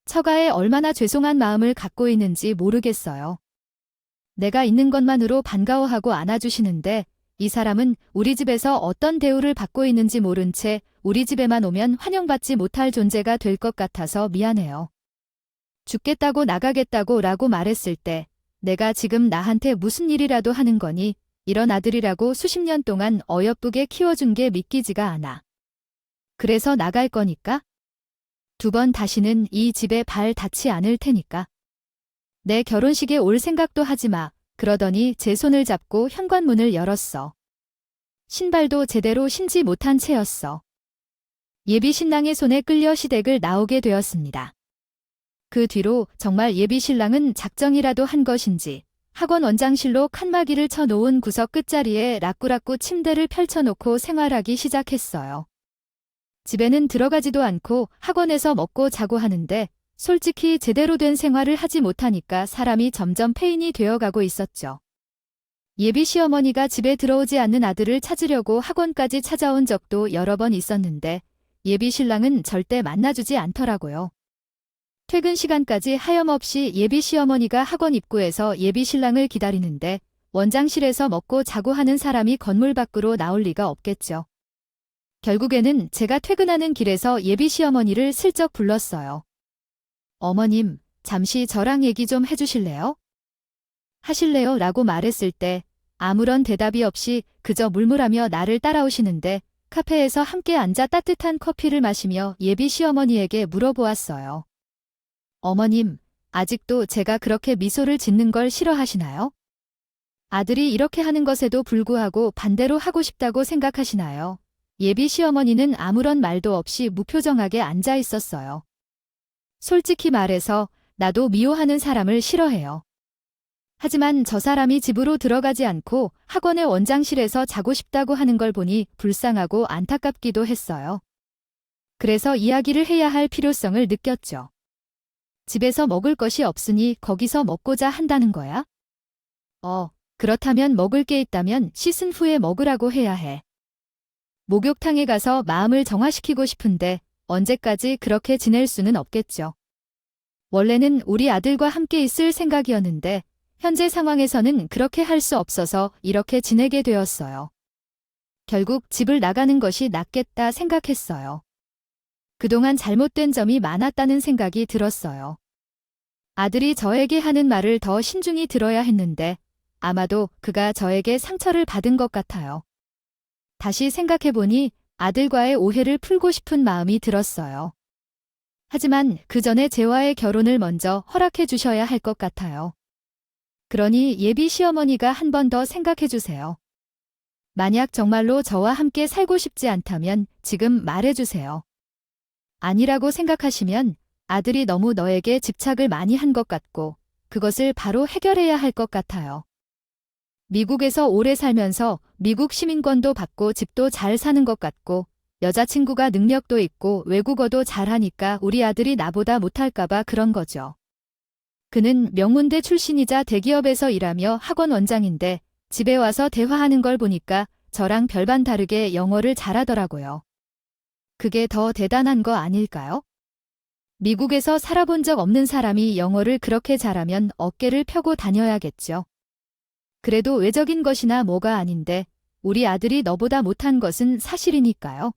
처가에 얼마나 죄송한 마음을 갖고 있는지 모르겠어요. 내가 있는 것만으로 반가워하고 안아주시는데 이 사람은 우리 집에서 어떤 대우를 받고 있는지 모른 채 우리 집에만 오면 환영받지 못할 존재가 될 것 같아서 미안해요. 죽겠다고 나가겠다고 라고 말했을 때 내가 지금 나한테 무슨 일이라도 하는 거니? 이런 아들이라고 수십 년 동안 어여쁘게 키워준 게 믿기지가 않아. 그래서 나갈 거니까? 2번 다시는 이 집에 발 닿지 않을 테니까. 내 결혼식에 올 생각도 하지 마. 그러더니 제 손을 잡고 현관문을 열었어. 신발도 제대로 신지 못한 채였어. 예비 신랑의 손에 끌려 시댁을 나오게 되었습니다. 그 뒤로 정말 예비 신랑은 작정이라도 한 것인지 학원 원장실로 칸막이를 쳐놓은 구석 끝자리에 라꾸라꾸 침대를 펼쳐놓고 생활하기 시작했어요. 집에는 들어가지도 않고 학원에서 먹고 자고 하는데 솔직히 제대로 된 생활을 하지 못하니까 사람이 점점 폐인이 되어가고 있었죠. 예비 시어머니가 집에 들어오지 않는 아들을 찾으려고 학원까지 찾아온 적도 여러 번 있었는데 예비 신랑은 절대 만나주지 않더라고요. 퇴근 시간까지 하염없이 예비 시어머니가 학원 입구에서 예비 신랑을 기다리는데 원장실에서 먹고 자고 하는 사람이 건물 밖으로 나올 리가 없겠죠. 결국에는 제가 퇴근하는 길에서 예비 시어머니를 슬쩍 불렀어요. 어머님, 잠시 저랑 얘기 좀 해주실래요? 하실래요? 라고 말했을 때 아무런 대답이 없이 그저 물물하며 나를 따라오시는데 카페에서 함께 앉아 따뜻한 커피를 마시며 예비 시어머니에게 물어보았어요. 어머님, 아직도 제가 그렇게 미소를 짓는 걸 싫어하시나요? 아들이 이렇게 하는 것에도 불구하고 반대로 하고 싶다고 생각하시나요? 예비 시어머니는 아무런 말도 없이 무표정하게 앉아 있었어요. 솔직히 말해서 나도 미워하는 사람을 싫어해요. 하지만 저 사람이 집으로 들어가지 않고 학원의 원장실에서 자고 싶다고 하는 걸 보니 불쌍하고 안타깝기도 했어요. 그래서 이야기를 해야 할 필요성을 느꼈죠. 집에서 먹을 것이 없으니 거기서 먹고자 한다는 거야? 그렇다면 먹을 게 있다면 씻은 후에 먹으라고 해야 해. 목욕탕에 가서 마음을 정화시키고 싶은데 언제까지 그렇게 지낼 수는 없겠죠. 원래는 우리 아들과 함께 있을 생각이었는데 현재 상황에서는 그렇게 할 수 없어서 이렇게 지내게 되었어요. 결국 집을 나가는 것이 낫겠다 생각했어요. 그동안 잘못된 점이 많았다는 생각이 들었어요. 아들이 저에게 하는 말을 더 신중히 들어야 했는데 아마도 그가 저에게 상처를 받은 것 같아요. 다시 생각해보니 아들과의 오해를 풀고 싶은 마음이 들었어요. 하지만 그 전에 제와의 결혼을 먼저 허락해 주셔야 할 것 같아요. 그러니 예비 시어머니가 한 번 더 생각해 주세요. 만약 정말로 저와 함께 살고 싶지 않다면 지금 말해 주세요. 아니라고 생각하시면 아들이 너무 너에게 집착을 많이 한 것 같고 그것을 바로 해결해야 할 것 같아요. 미국에서 오래 살면서 미국 시민권도 받고 집도 잘 사는 것 같고 여자친구가 능력도 있고 외국어도 잘하니까 우리 아들이 나보다 못할까봐 그런 거죠. 그는 명문대 출신이자 대기업에서 일하며 학원 원장인데 집에 와서 대화하는 걸 보니까 저랑 별반 다르게 영어를 잘하더라고요. 그게 더 대단한 거 아닐까요? 미국에서 살아본 적 없는 사람이 영어를 그렇게 잘하면 어깨를 펴고 다녀야겠죠. 그래도 외적인 것이나 뭐가 아닌데 우리 아들이 너보다 못한 것은 사실이니까요.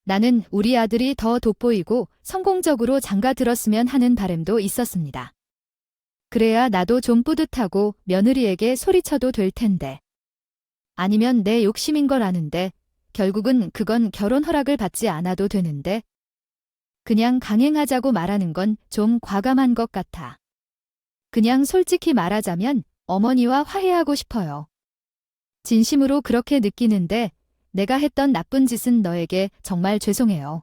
나는 우리 아들이 더 돋보이고 성공적으로 장가 들었으면 하는 바람도 있었습니다. 그래야 나도 좀 뿌듯하고 며느리에게 소리쳐도 될 텐데. 아니면 내 욕심인 걸 아는데 결국은 그건 결혼 허락을 받지 않아도 되는데 그냥 강행하자고 말하는 건 좀 과감한 것 같아. 그냥 솔직히 말하자면 어머니와 화해하고 싶어요. 진심으로 그렇게 느끼는데 내가 했던 나쁜 짓은 너에게 정말 죄송해요.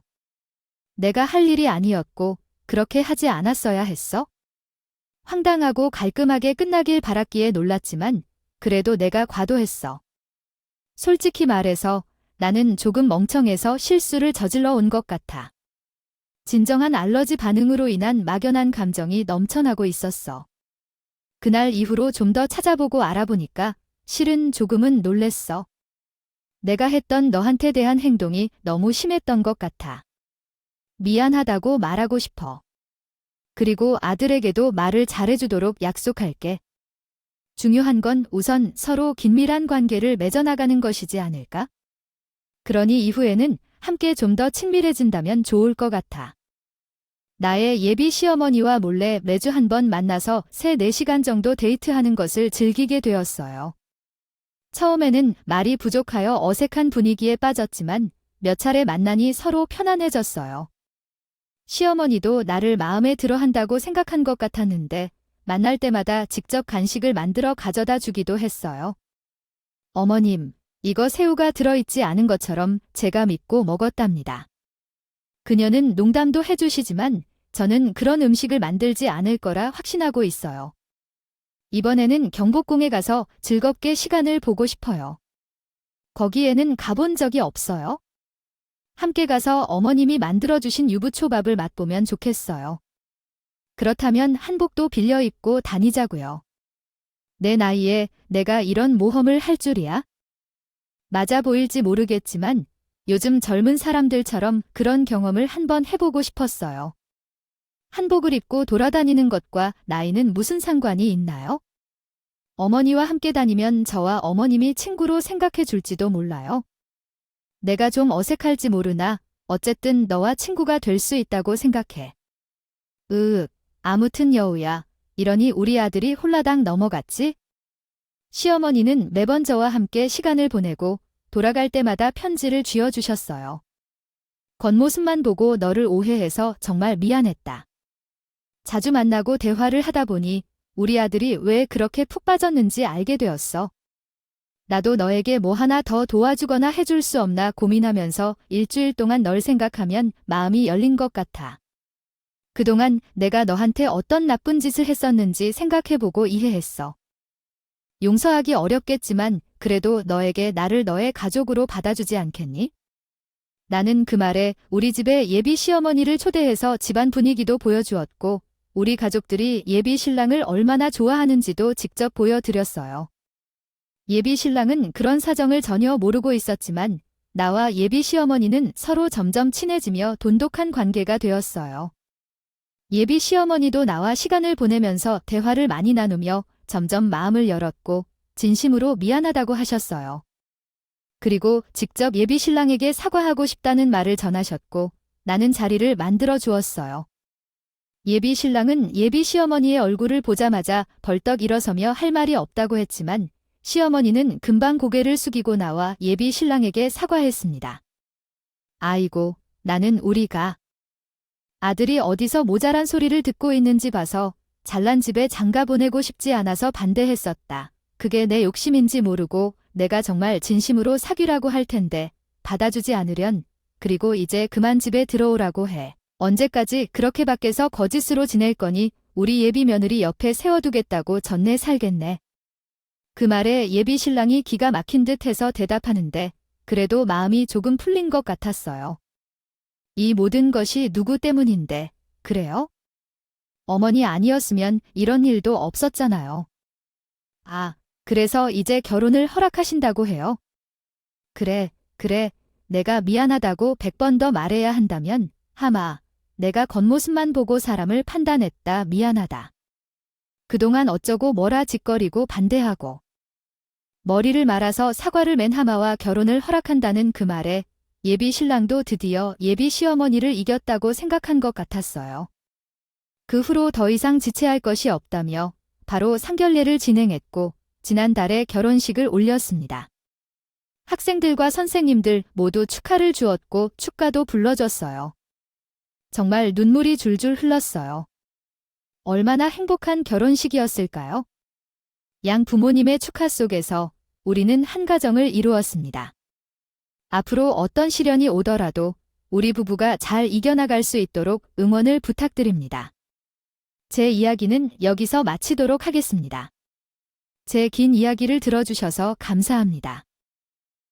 내가 할 일이 아니었고 그렇게 하지 않았어야 했어? 황당하고 깔끔하게 끝나길 바랐기에 놀랐지만 그래도 내가 과도했어. 솔직히 말해서 나는 조금 멍청해서 실수를 저질러 온 것 같아. 진정한 알러지 반응으로 인한 막연한 감정이 넘쳐나고 있었어. 그날 이후로 좀 더 찾아보고 알아보니까 실은 조금은 놀랬어. 내가 했던 너한테 대한 행동이 너무 심했던 것 같아. 미안하다고 말하고 싶어. 그리고 아들에게도 말을 잘해주도록 약속할게. 중요한 건 우선 서로 긴밀한 관계를 맺어나가는 것이지 않을까? 그러니 이후에는 함께 좀 더 친밀해진다면 좋을 것 같아. 나의 예비 시어머니와 몰래 매주 한 번 만나서 3-4시간 정도 데이트하는 것을 즐기게 되었어요. 처음에는 말이 부족하여 어색한 분위기에 빠졌지만 몇 차례 만나니 서로 편안해졌어요. 시어머니도 나를 마음에 들어 한다고 생각한 것 같았는데 만날 때마다 직접 간식을 만들어 가져다 주기도 했어요. 어머님, 이거 새우가 들어있지 않은 것처럼 제가 믿고 먹었답니다. 그녀는 농담도 해주시지만 저는 그런 음식을 만들지 않을 거라 확신하고 있어요. 이번에는 경복궁에 가서 즐겁게 시간을 보고 싶어요. 거기에는 가본 적이 없어요. 함께 가서 어머님이 만들어주신 유부초밥을 맛보면 좋겠어요. 그렇다면 한복도 빌려 입고 다니자고요. 내 나이에 내가 이런 모험을 할 줄이야? 맞아 보일지 모르겠지만 요즘 젊은 사람들처럼 그런 경험을 한번 해보고 싶었어요. 한복을 입고 돌아다니는 것과 나이는 무슨 상관이 있나요? 어머니와 함께 다니면 저와 어머님이 친구로 생각해 줄지도 몰라요. 내가 좀 어색할지 모르나 어쨌든 너와 친구가 될 수 있다고 생각해. 아무튼 여우야, 이러니 우리 아들이 홀라당 넘어갔지? 시어머니는 매번 저와 함께 시간을 보내고 돌아갈 때마다 편지를 쥐어주셨어요. 겉모습만 보고 너를 오해해서 정말 미안했다. 자주 만나고 대화를 하다 보니 우리 아들이 왜 그렇게 푹 빠졌는지 알게 되었어. 나도 너에게 뭐 하나 더 도와주거나 해줄 수 없나 고민하면서 일주일 동안 널 생각하면 마음이 열린 것 같아. 그동안 내가 너한테 어떤 나쁜 짓을 했었는지 생각해보고 이해했어. 용서하기 어렵겠지만 그래도 너에게 나를 너의 가족으로 받아주지 않겠니? 나는 그 말에 우리 집에 예비 시어머니를 초대해서 집안 분위기도 보여주었고 우리 가족들이 예비 신랑을 얼마나 좋아하는지도 직접 보여드렸어요. 예비 신랑은 그런 사정을 전혀 모르고 있었지만 나와 예비 시어머니는 서로 점점 친해지며 돈독한 관계가 되었어요. 예비 시어머니도 나와 시간을 보내면서 대화를 많이 나누며 점점 마음을 열었고 진심으로 미안하다고 하셨어요. 그리고 직접 예비 신랑에게 사과하고 싶다는 말을 전하셨고 나는 자리를 만들어 주었어요. 예비 신랑은 예비 시어머니의 얼굴을 보자마자 벌떡 일어서며 할 말이 없다고 했지만 시어머니는 금방 고개를 숙이고 나와 예비 신랑에게 사과했습니다. 아이고, 나는 우리가 아들이 어디서 모자란 소리를 듣고 있는지 봐서 잘난 집에 장가 보내고 싶지 않아서 반대했었다. 그게 내 욕심인지 모르고 내가 정말 진심으로 사귀라고 할 텐데 받아주지 않으련 그리고 이제 그만 집에 들어오라고 해. 언제까지 그렇게 밖에서 거짓으로 지낼 거니 우리 예비 며느리 옆에 세워두겠다고 전내 살겠네. 그 말에 예비 신랑이 기가 막힌 듯 해서 대답하는데 그래도 마음이 조금 풀린 것 같았어요. 이 모든 것이 누구 때문인데, 그래요? 어머니 아니었으면 이런 일도 없었잖아요. 아, 그래서 이제 결혼을 허락하신다고 해요? 그래, 내가 미안하다고 100번 더 말해야 한다면, 하마, 내가 겉모습만 보고 사람을 판단했다 미안하다. 그동안 어쩌고 뭐라 짓거리고 반대하고. 머리를 말아서 사과를 맨 하마와 결혼을 허락한다는 그 말에 예비 신랑도 드디어 예비 시어머니를 이겼다고 생각한 것 같았어요. 그 후로 더 이상 지체할 것이 없다며 바로 상견례를 진행했고 지난달에 결혼식을 올렸습니다. 학생들과 선생님들 모두 축하를 주었고 축가도 불러줬어요. 정말 눈물이 줄줄 흘렀어요. 얼마나 행복한 결혼식이었을까요? 양 부모님의 축하 속에서 우리는 한 가정을 이루었습니다. 앞으로 어떤 시련이 오더라도 우리 부부가 잘 이겨나갈 수 있도록 응원을 부탁드립니다. 제 이야기는 여기서 마치도록 하겠습니다. 제 긴 이야기를 들어주셔서 감사합니다.